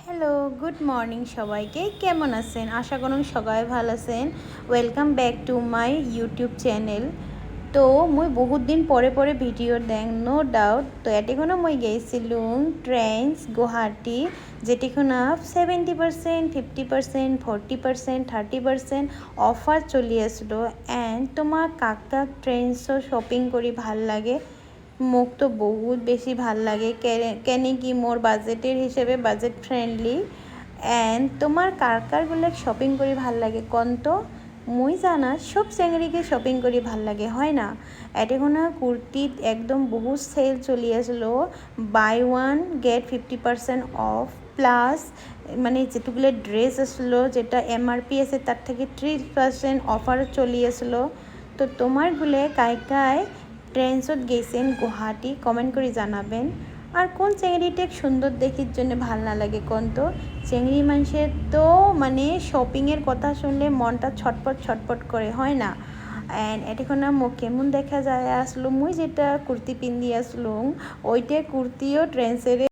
Hello, good morning সবাইকে। কেমন আছেন? আশা করুন সবাই ভালো আছেন। Welcome back to my YouTube channel. তো মই বহুত দিন পরে ভিডিও দেং নো ডাউট। তো এটিখনো মই গেছিলুম ট্রেন্স গুৱাহাটী, যেটিখনা 70%, 50%, 40%, 30% অফার চলি আসলো। এন্ড তোমার কাক কাক ট্রেন্সৰ শ্বপিং কৰি ভাল লাগে? মোক তো বহুত বেশি ভাল লাগে, কেনে কি মোর বাজেটের হিসেবে বাজেট ফ্রেন্ডলি। এন্ড তোমার কার কারগুলো শপিং করে ভাল লাগে কন্ত? মুই জানা সব চেঙেরিকে শপিং করে ভাল লাগে, হয় না? এটিখনা কুর্তিত একদম বহুত সেল চলি আসলো, buy one get 50% off plus মানে যেটুকুলো ড্রেস আসলো, যেটা MRP আছে তার থেকে 3% অফার চলি আসলো। তো তোমারগুলো কায় কায় ট্রেন্সত গেছেন গুৱাহাটী কমেন্ট করে জানাবেন। আর কোন চেংড়িটেক সুন্দর দেখির জন্য ভাল না লাগে কোন? তো চেংড়ি মানুষের তো মানে শপিংয়ের কথা শুনলে মনটা ছটপট করে, হয় না? অ্যান্ড এটিখন মোক কেমন দেখা যায় আসলো, মুই যেটা কুর্তি পিন্দি আসলুম ওইটা কুর্তিও ট্রেন্সের